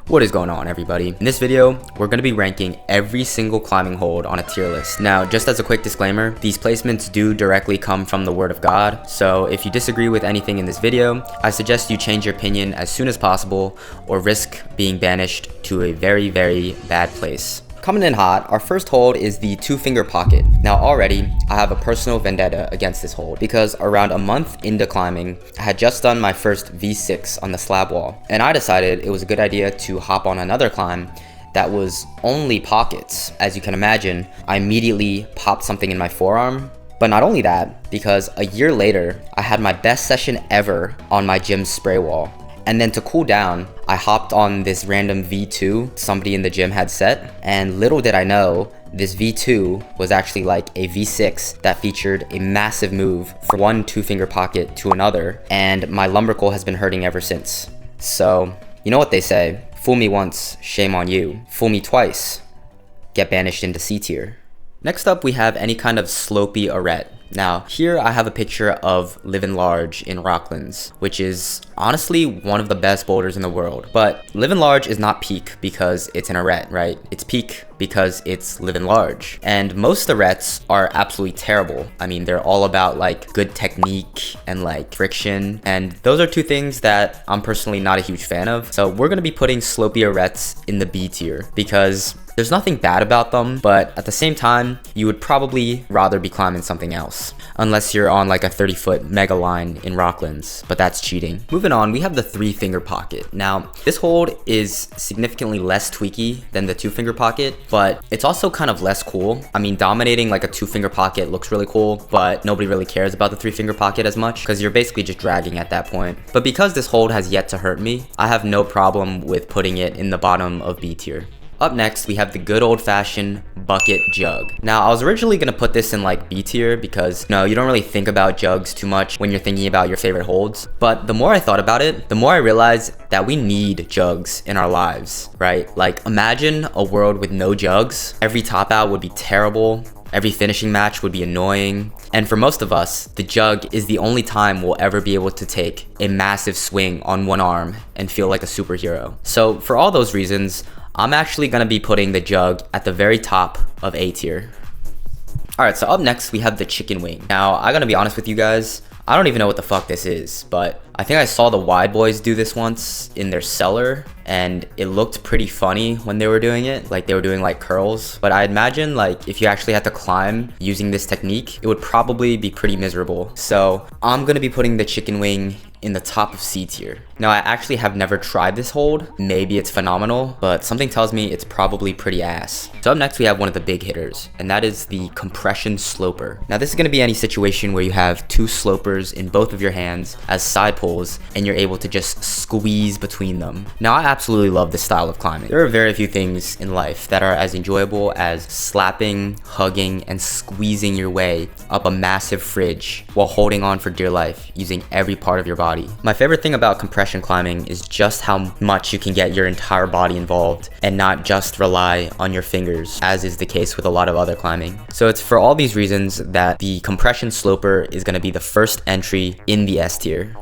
What is going on, everybody? In this video, we're going to be ranking every single climbing hold on a tier list. Now, just as a quick disclaimer, these placements do directly come from the word of God, so if you disagree with anything in this video, I suggest you change your opinion as soon as possible or risk being banished to a very, very bad place. Coming in hot, our first hold is the 2-finger pocket. Now already, I have a personal vendetta against this hold because around a month into climbing, I had just done my first V6 on the slab wall, and I decided it was a good idea to hop on another climb that was only pockets. As you can imagine, I immediately popped something in my forearm. But not only that, because a year later, I had my best session ever on my gym's spray wall. And then to cool down, I hopped on this random V2 somebody in the gym had set, and little did I know, this V2 was actually like a V6 that featured a massive move from one 2-finger pocket to another, and my lumbrical has been hurting ever since. So, you know what they say, fool me once, shame on you. Fool me twice, get banished into C tier. Next up, we have any kind of slopey arete. Now, here I have a picture of Livin' Large in Rocklands, which is honestly one of the best boulders in the world. But Livin' Large is not peak because it's an arete, right? It's peak because it's Livin' Large. And most aretes are absolutely terrible. I mean, they're all about like good technique and like friction. And those are two things that I'm personally not a huge fan of. So we're gonna be putting slopey aretes in the B tier because there's nothing bad about them, but at the same time, you would probably rather be climbing something else. Unless you're on like a 30-foot mega line in Rocklands, but that's cheating. Moving on, we have the 3-finger pocket. Now, this hold is significantly less tweaky than the 2-finger pocket, but it's also kind of less cool. I mean, dominating like a 2-finger pocket looks really cool, but nobody really cares about the 3-finger pocket as much because you're basically just dragging at that point. But because this hold has yet to hurt me, I have no problem with putting it in the bottom of B tier. Up next, we have the good old-fashioned bucket jug. Now, I was originally gonna put this in like B tier because you don't really think about jugs too much when you're thinking about your favorite holds. But the more I thought about it, the more I realized that we need jugs in our lives, right? Like, imagine a world with no jugs. Every top out would be terrible. Every finishing match would be annoying. And for most of us, the jug is the only time we'll ever be able to take a massive swing on one arm and feel like a superhero. So for all those reasons, I'm actually gonna be putting the jug at the very top of A tier. Alright, so up next we have the chicken wing. Now, I'm gonna be honest with you guys, I don't even know what the fuck this is, but I think I saw the Wide Boys do this once in their cellar, and it looked pretty funny when they were doing it, like they were doing like curls. But I imagine like if you actually had to climb using this technique, it would probably be pretty miserable. So I'm gonna be putting the chicken wing in the top of C tier. Now, I actually have never tried this hold. Maybe it's phenomenal, but something tells me it's probably pretty ass. So up next, we have one of the big hitters, and that is the compression sloper. Now, this is gonna be any situation where you have 2 slopers in both of your hands as side pulls, and you're able to just squeeze between them. Now, I absolutely love this style of climbing. There are very few things in life that are as enjoyable as slapping, hugging, and squeezing your way up a massive fridge while holding on for dear life, using every part of your body. My favorite thing about compression climbing is just how much you can get your entire body involved and not just rely on your fingers, as is the case with a lot of other climbing. So it's for all these reasons that the compression sloper is going to be the first entry in the S tier.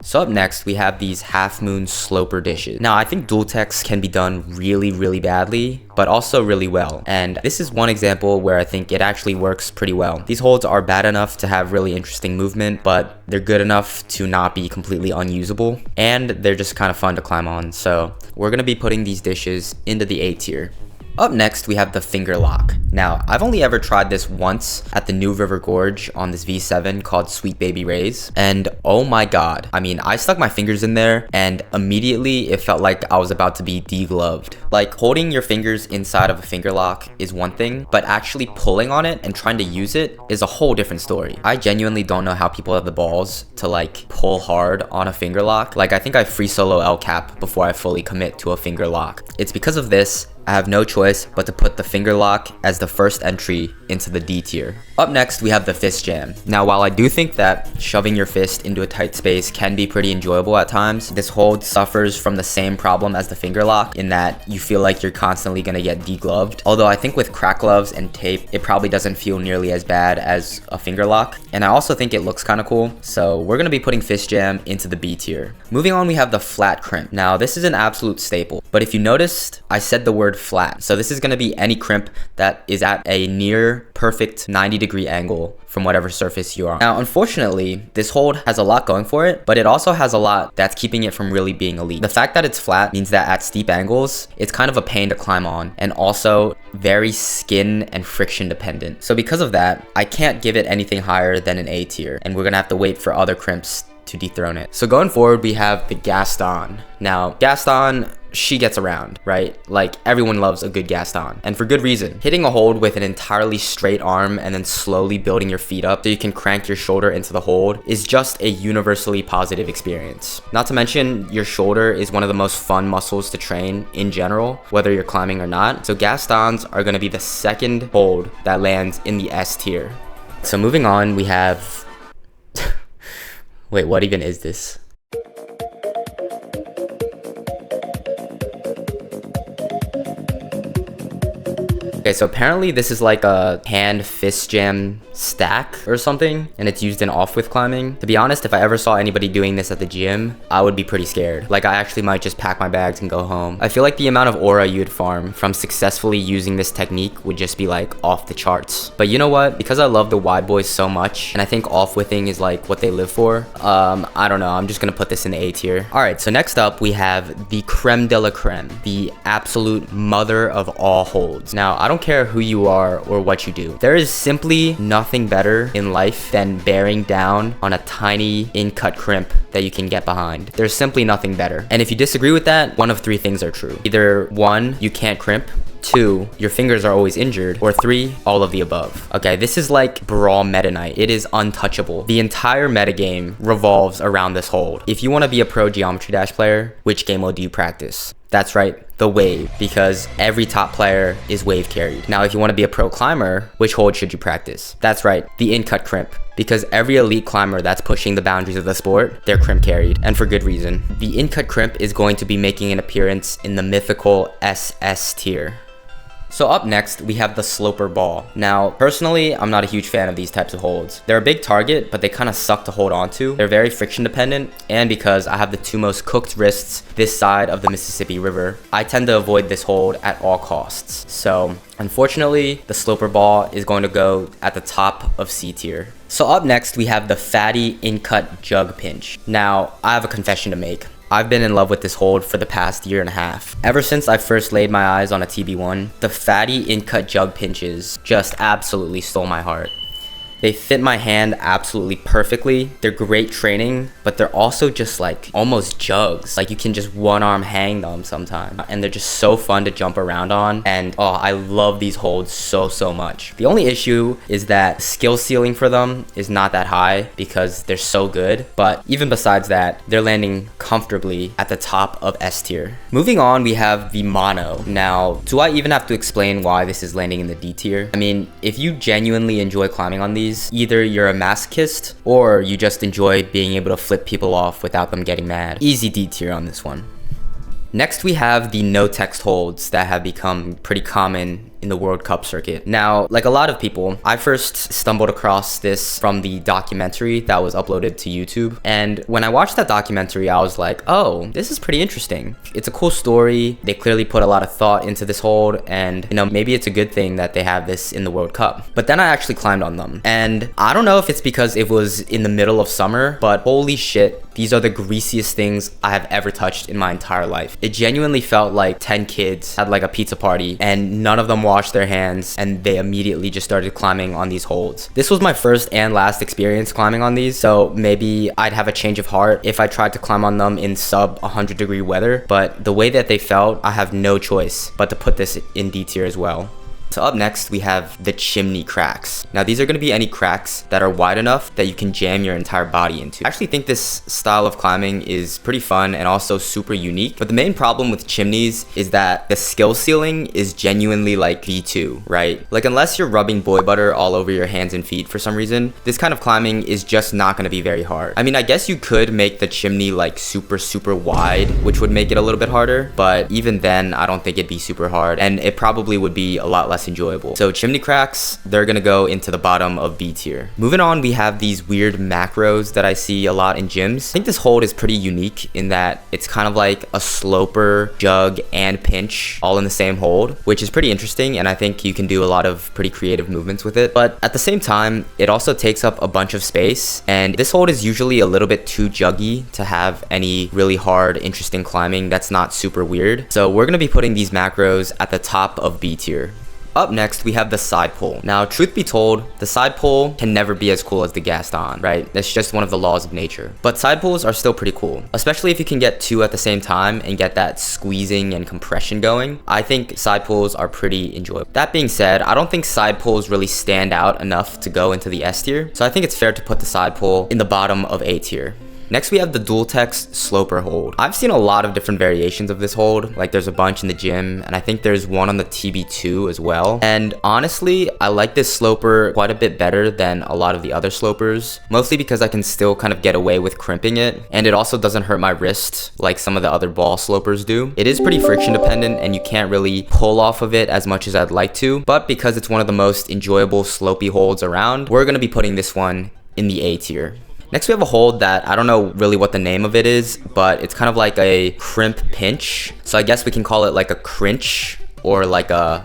So up next, we have these half moon sloper dishes. Now, I think dual techs can be done really, really badly, but also really well. And this is one example where I think it actually works pretty well. These holds are bad enough to have really interesting movement, but they're good enough to not be completely unusable. And they're just kind of fun to climb on. So we're gonna be putting these dishes into the A tier. Up next, we have the finger lock. Now, I've only ever tried this once at the New River Gorge on this V7 called Sweet Baby Ray's, and oh my god. I mean, I stuck my fingers in there and immediately it felt like I was about to be degloved. Like, holding your fingers inside of a finger lock is one thing, but actually pulling on it and trying to use it is a whole different story. I genuinely don't know how people have the balls to like pull hard on a finger lock. Like, I think I free solo L cap before I fully commit to a finger lock. It's because of this I have no choice but to put the finger lock as the first entry into the D tier. Up next, we have the fist jam. Now, while I do think that shoving your fist into a tight space can be pretty enjoyable at times, this hold suffers from the same problem as the finger lock in that you feel like you're constantly gonna get degloved. Although I think with crack gloves and tape, it probably doesn't feel nearly as bad as a finger lock. And I also think it looks kind of cool. So we're gonna be putting fist jam into the B tier. Moving on, we have the flat crimp. Now, this is an absolute staple, but if you noticed, I said the word flat. So this is gonna be any crimp that is at a near perfect 90-degree angle from whatever surface you are on. Now, unfortunately, this hold has a lot going for it, but it also has a lot that's keeping it from really being elite. The fact that it's flat means that at steep angles, it's kind of a pain to climb on, and also very skin and friction dependent. So because of that, I can't give it anything higher than an A tier, and we're gonna have to wait for other crimps to dethrone it. So going forward, we have the Gaston. Now, Gaston, she gets around, right? Like, everyone loves a good Gaston, and for good reason. Hitting a hold with an entirely straight arm and then slowly building your feet up so you can crank your shoulder into the hold is just a universally positive experience. Not to mention, your shoulder is one of the most fun muscles to train in general, whether you're climbing or not. So Gastons are gonna be the second hold that lands in the S tier. So moving on, we have... Wait, what even is this? Okay, so apparently this is like a hand fist jam stack or something, and it's used in off-width climbing. To be honest, if I ever saw anybody doing this at the gym, I would be pretty scared. Like, I actually might just pack my bags and go home. I feel like the amount of aura you'd farm from successfully using this technique would just be like off the charts. But you know what? Because I love the wide boys so much, and I think off-widthing is like what they live for, I don't know, I'm just gonna put this in the A tier. All right, so next up we have the creme de la creme, the absolute mother of all holds. Now, I don't care who you are or what you do. There is simply nothing better in life than bearing down on a tiny Incut crimp that you can get behind. There's simply nothing better. And if you disagree with that, one of three things are true. Either 1, you can't crimp, 2, your fingers are always injured, or 3, all of the above. Okay, this is like Brawl Meta Knight. It is untouchable. The entire metagame revolves around this hold. If you want to be a pro Geometry Dash player, which game mode do you practice? That's right, the wave, because every top player is wave carried. Now, if you want to be a pro climber, which hold should you practice? That's right, the Incut crimp, because every elite climber that's pushing the boundaries of the sport, they're crimp carried, and for good reason. The Incut crimp is going to be making an appearance in the mythical SS tier. So up next, we have the sloper ball. Now, personally, I'm not a huge fan of these types of holds. They're a big target, but they kind of suck to hold onto. They're very friction dependent, and because I have the 2 most cooked wrists this side of the Mississippi River, I tend to avoid this hold at all costs. So, unfortunately, the sloper ball is going to go at the top of C tier. So up next, we have the fatty Incut jug pinch. Now, I have a confession to make. I've been in love with this hold for the past year and a half. Ever since I first laid my eyes on a TB1, the fatty Incut jug pinches just absolutely stole my heart. They fit my hand absolutely perfectly. They're great training, but they're also just like almost jugs. Like, you can just one arm hang them sometimes. And they're just so fun to jump around on. And oh, I love these holds so much. The only issue is that skill ceiling for them is not that high because they're so good. But even besides that, they're landing comfortably at the top of S tier. Moving on, we have the mono. Now, do I even have to explain why this is landing in the D tier? I mean, if you genuinely enjoy climbing on these, either you're a masochist or you just enjoy being able to flip people off without them getting mad. Easy D tier on this one. Next, we have the no text holds that have become pretty common in the World Cup circuit. Now, like a lot of people, I first stumbled across this from the documentary that was uploaded to YouTube. And when I watched that documentary, I was like, oh, this is pretty interesting. It's a cool story. They clearly put a lot of thought into this hold, and you know, maybe it's a good thing that they have this in the World Cup. But then I actually climbed on them. And I don't know if it's because it was in the middle of summer, but holy shit, these are the greasiest things I have ever touched in my entire life. It genuinely felt like 10 kids had like a pizza party and none of them washed their hands and they immediately just started climbing on these holds. This was my first and last experience climbing on these, so maybe I'd have a change of heart if I tried to climb on them in sub 100-degree weather, but the way that they felt, I have no choice but to put this in D tier as well. So up next, we have the chimney cracks. Now these are going to be any cracks that are wide enough that you can jam your entire body into. I actually think this style of climbing is pretty fun and also super unique, but the main problem with chimneys is that the skill ceiling is genuinely like V2, right? Like unless you're rubbing boy butter all over your hands and feet for some reason, this kind of climbing is just not going to be very hard. I mean, I guess you could make the chimney like super wide, which would make it a little bit harder, but even then I don't think it'd be super hard, and it probably would be a lot less enjoyable. So chimney cracks, they're gonna go into the bottom of B tier. Moving on, we have these weird macros that I see a lot in gyms. I think this hold is pretty unique in that it's kind of like a sloper, jug, and pinch all in the same hold, which is pretty interesting, and I think you can do a lot of pretty creative movements with it. But at the same time, it also takes up a bunch of space, and this hold is usually a little bit too juggy to have any really hard, interesting climbing that's not super weird. So we're gonna be putting these macros at the top of B tier. Up next, we have the side pull. Now, truth be told, the side pull can never be as cool as the Gaston, right? That's just one of the laws of nature. But side pulls are still pretty cool, especially if you can get two at the same time and get that squeezing and compression going. I think side pulls are pretty enjoyable. That being said, I don't think side pulls really stand out enough to go into the S tier, so I think it's fair to put the side pull in the bottom of A tier. Next, we have the dual text sloper hold. I've seen a lot of different variations of this hold. Like there's a bunch in the gym, and I think there's one on the TB2 as well. And honestly, I like this sloper quite a bit better than a lot of the other slopers, mostly because I can still kind of get away with crimping it, and it also doesn't hurt my wrist like some of the other ball slopers do. It is pretty friction dependent, and you can't really pull off of it as much as I'd like to, but because it's one of the most enjoyable slopey holds around, we're gonna be putting this one in the A tier. Next, we have a hold that I don't know really what the name of it is, but it's kind of like a crimp pinch. So I guess we can call it like a crinch or like a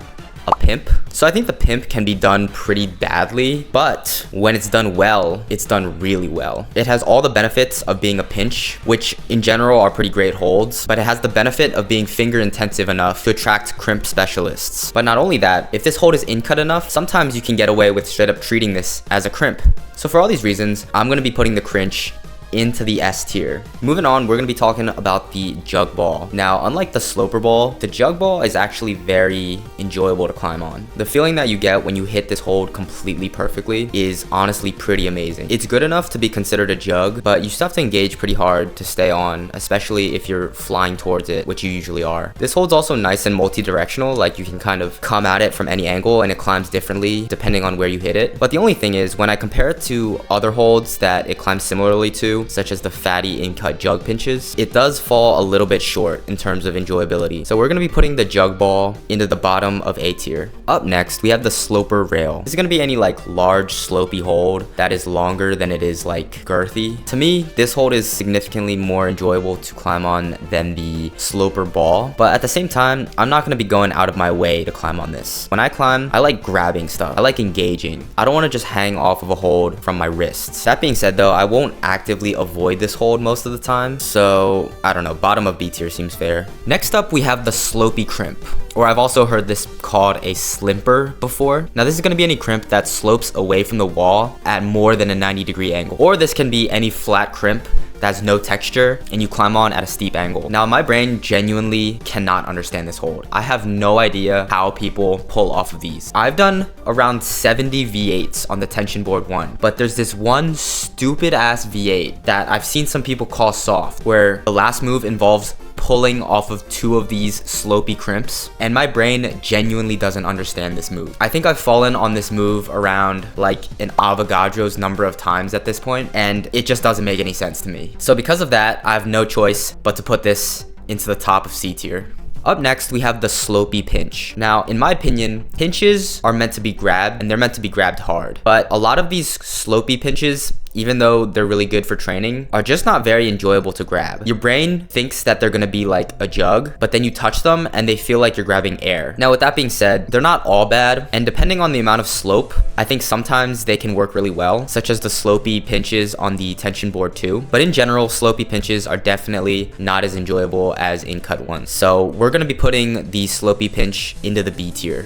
pimp. So I think the pimp can be done pretty badly, but when it's done well, it's done really well. It has all the benefits of being a pinch, which in general are pretty great holds, but it has the benefit of being finger intensive enough to attract crimp specialists. But not only that, if this hold is in-cut enough, sometimes you can get away with straight up treating this as a crimp. So for all these reasons, I'm gonna be putting the crinch into the S tier. Moving on, we're gonna be talking about the jug ball. Now, unlike the sloper ball, the jug ball is actually very enjoyable to climb on. The feeling that you get when you hit this hold completely perfectly is honestly pretty amazing. It's good enough to be considered a jug, but you still have to engage pretty hard to stay on, especially if you're flying towards it, which you usually are. This hold's also nice and multi-directional, like you can kind of come at it from any angle and it climbs differently depending on where you hit it. But the only thing is, when I compare it to other holds that it climbs similarly to, such as the fatty in-cut jug pinches, it does fall a little bit short in terms of enjoyability. So we're gonna be putting the jug ball into the bottom of A tier. Up next, we have the sloper rail. This is gonna be any like large slopey hold that is longer than it is like girthy. To me, this hold is significantly more enjoyable to climb on than the sloper ball, but at the same time, I'm not gonna be going out of my way to climb on this. When I climb, I like grabbing stuff. I like engaging. I don't wanna just hang off of a hold from my wrists. That being said though, I won't actively avoid this hold most of the time, so I don't know, bottom of B tier seems fair. Next up, we have the Slopey crimp, or I've also heard this called a slimper before. Now this is gonna be any crimp that slopes away from the wall at more than a 90-degree angle, or this can be any flat crimp that has no texture and you climb on at a steep angle. Now my brain genuinely cannot understand this hold. I have no idea how people pull off of these. I've done around 70 V8s on the tension board 1, but there's this one stupid ass V8 that I've seen some people call soft, where the last move involves pulling off of 2 of these slopey crimps, and my brain genuinely doesn't understand this move. I think I've fallen on this move around like an Avogadro's number of times at this point, and it just doesn't make any sense to me. So because of that, I have no choice but to put this into the top of C tier. Up next, we have the Slopey pinch. Now, in my opinion, pinches are meant to be grabbed, and they're meant to be grabbed hard. But a lot of these Slopey pinches, even though they're really good for training, are just not very enjoyable to grab. Your brain thinks that they're gonna be like a jug, but then you touch them and they feel like you're grabbing air. Now with that being said, they're not all bad, and depending on the amount of slope, I think sometimes they can work really well, such as the Slopey pinches on the tension board 2. But in general, Slopey pinches are definitely not as enjoyable as in-cut ones. So we're gonna be putting the Slopey pinch into the B tier.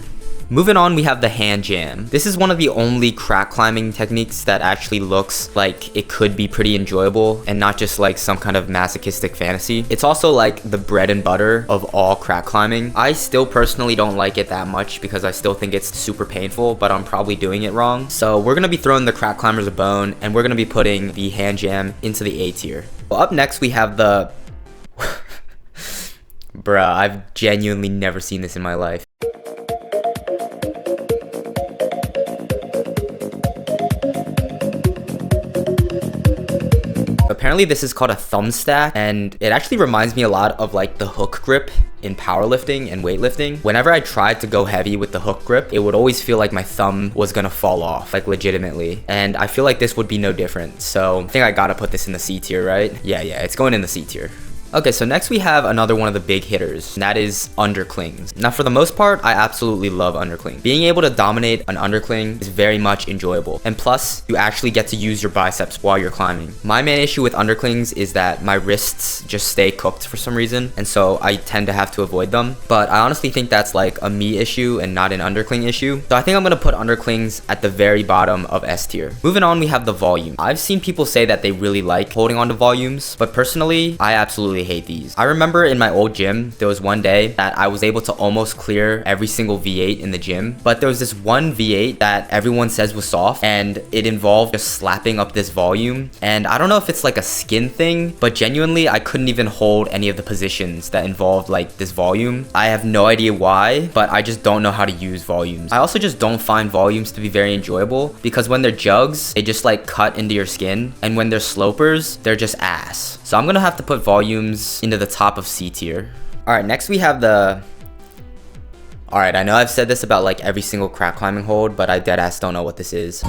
Moving on, we have the hand jam. This is one of the only crack climbing techniques that actually looks like it could be pretty enjoyable and not just like some kind of masochistic fantasy. It's also like the bread and butter of all crack climbing. I still personally don't like it that much because I still think it's super painful, but I'm probably doing it wrong. So we're gonna be throwing the crack climbers a bone, and we're gonna be putting the hand jam into the A tier. Well, up next we have the bruh, I've genuinely never seen this in my life. Apparently this is called a thumb stack, and it actually reminds me a lot of like the hook grip in powerlifting and weightlifting. Whenever I tried to go heavy with the hook grip, it would always feel like my thumb was gonna fall off, like legitimately. And I feel like this would be no different. So I think I gotta put this in the C tier, right? Yeah, it's going in the C tier. Okay, so next we have another one of the big hitters, and that is Underclings. Now for the most part, I absolutely love Undercling. Being able to dominate an Undercling is very much enjoyable, and plus, you actually get to use your biceps while you're climbing. My main issue with Underclings is that my wrists just stay cooked for some reason, and so I tend to have to avoid them, but I honestly think that's like a me issue and not an Undercling issue. So I think I'm gonna put Underclings at the very bottom of S tier. Moving on, we have the volume. I've seen people say that they really like holding on to volumes, but personally, I absolutely hate these. I remember in my old gym, there was one day that I was able to almost clear every single V8 in the gym, but there was this one V8 that everyone says was soft, and it involved just slapping up this volume, and I don't know if it's like a skin thing, but genuinely I couldn't even hold any of the positions that involved like this volume. I have no idea why, but I just don't know how to use volumes. I also just don't find volumes to be very enjoyable because when they're jugs, they just like cut into your skin, and when they're slopers, they're just ass. So I'm gonna have to put volumes into the top of C tier. Alright, next we have the... Alright, I know I've said this about like every single crack climbing hold, but I deadass don't know what this is.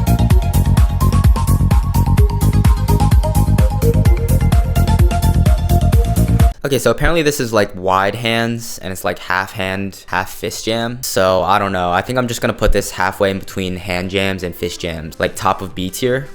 Okay, so apparently this is like wide hands, and it's like half hand, half fist jam. So I don't know. I think I'm just gonna put this halfway in between hand jams and fist jams, like top of B tier.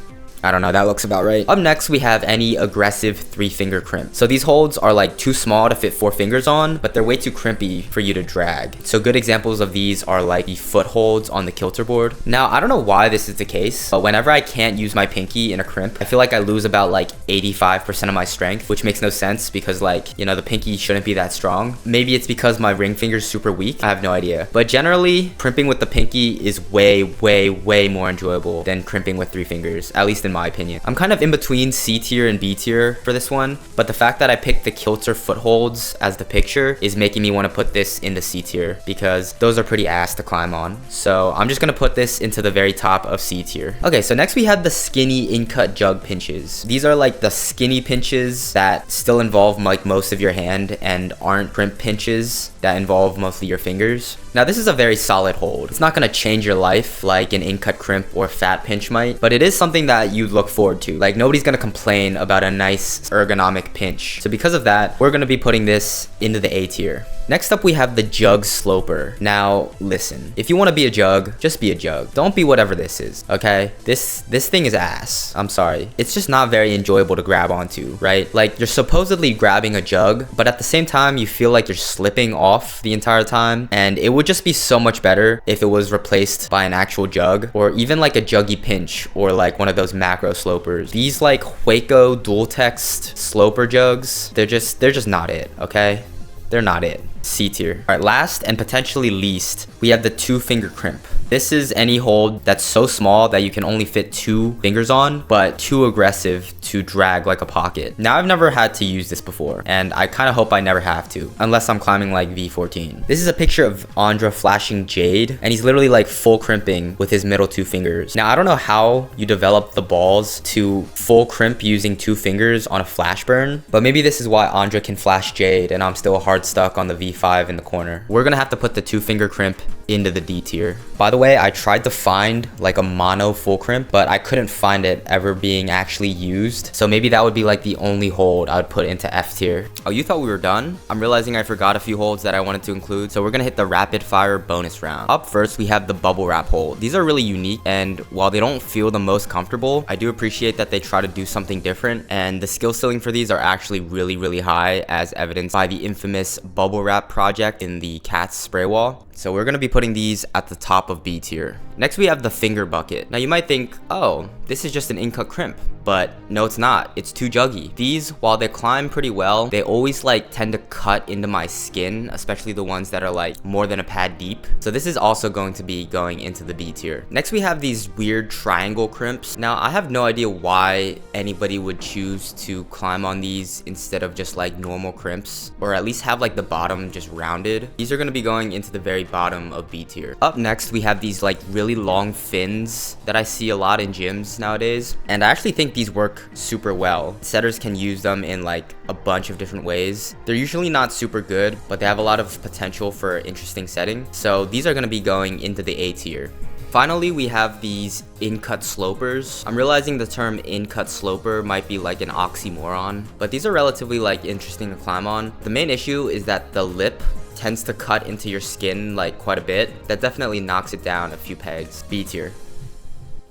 I don't know, that looks about right. Up next, we have any aggressive 3-finger crimp. So these holds are like too small to fit 4 fingers on, but they're way too crimpy for you to drag. So good examples of these are like the foot holds on the kilter board. Now, I don't know why this is the case, but whenever I can't use my pinky in a crimp, I feel like I lose about like 85% of my strength, which makes no sense because like, you know, the pinky shouldn't be that strong. Maybe it's because my ring finger's super weak. I have no idea. But generally, crimping with the pinky is way more enjoyable than crimping with 3 fingers, at least in my opinion. I'm kind of in between C tier and B tier for this one, but the fact that I picked the kilter footholds as the picture is making me want to put this in the C tier because those are pretty ass to climb on. So I'm just gonna put this into the very top of C tier. Okay, so next we have the skinny Incut jug pinches. These are like the skinny pinches that still involve like most of your hand and aren't crimp pinches that involve mostly your fingers. Now this is a very solid hold. It's not gonna change your life like an Incut crimp or fat pinch might, but it is something that you look forward to. Like nobody's gonna complain about a nice ergonomic pinch. So because of that, we're gonna be putting this into the A tier. Next up, we have the jug sloper. Now, listen, if you want to be a jug, just be a jug. Don't be whatever this is, okay? This thing is ass. I'm sorry. It's just not very enjoyable to grab onto, right? Like, you're supposedly grabbing a jug, but at the same time, you feel like you're slipping off the entire time, and it would just be so much better if it was replaced by an actual jug, or even like a juggy pinch, or like one of those macro slopers. These like Hueco dual text sloper jugs, they're just not it, okay? They're not it. C tier. All right, last and potentially least, we have the 2-finger crimp. This is any hold that's so small that you can only fit 2 fingers on, but too aggressive to drag like a pocket. Now, I've never had to use this before, and I kind of hope I never have to, unless I'm climbing like V14. This is a picture of Andra flashing Jade, and he's literally like full crimping with his middle 2 fingers. Now, I don't know how you develop the balls to full crimp using 2 fingers on a flash burn, but maybe this is why Andra can flash Jade, and I'm still hard stuck on the V5 in the corner. We're gonna have to put the 2-finger crimp into the D tier. By the way, I tried to find like a mono full crimp, but I couldn't find it ever being actually used. So maybe that would be like the only hold I would put into F tier. Oh, you thought we were done? I'm realizing I forgot a few holds that I wanted to include. So we're gonna hit the rapid fire bonus round. Up first, we have the bubble wrap hold. These are really unique, and while they don't feel the most comfortable, I do appreciate that they try to do something different, and the skill ceiling for these are actually really high, as evidenced by the infamous bubble wrap project in the cat's spray wall. So we're gonna be putting these at the top of B tier. Next we have the finger bucket. Now you might think, oh, this is just an Incut crimp, but no it's not, it's too juggy. These, while they climb pretty well, they always like tend to cut into my skin, especially the ones that are like more than a pad deep. So this is also going to be going into the B tier. Next we have these weird triangle crimps. Now I have no idea why anybody would choose to climb on these instead of just like normal crimps, or at least have like the bottom just rounded. These are going to be going into the very bottom of B tier. Up next we have these like really long fins that I see a lot in gyms nowadays, and I actually think these work super well. Setters can use them in like a bunch of different ways. They're usually not super good, but they have a lot of potential for interesting setting, so these are going to be going into the A tier. Finally, we have these Incut slopers. I'm realizing the term Incut sloper might be like an oxymoron, but these are relatively like interesting to climb on. The main issue is that the lip tends to cut into your skin like quite a bit. That definitely knocks it down a few pegs. B tier.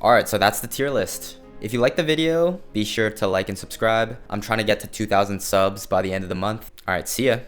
Alright, so that's the tier list. If you like the video, be sure to like and subscribe. I'm trying to get to 2,000 subs by the end of the month. Alright, see ya.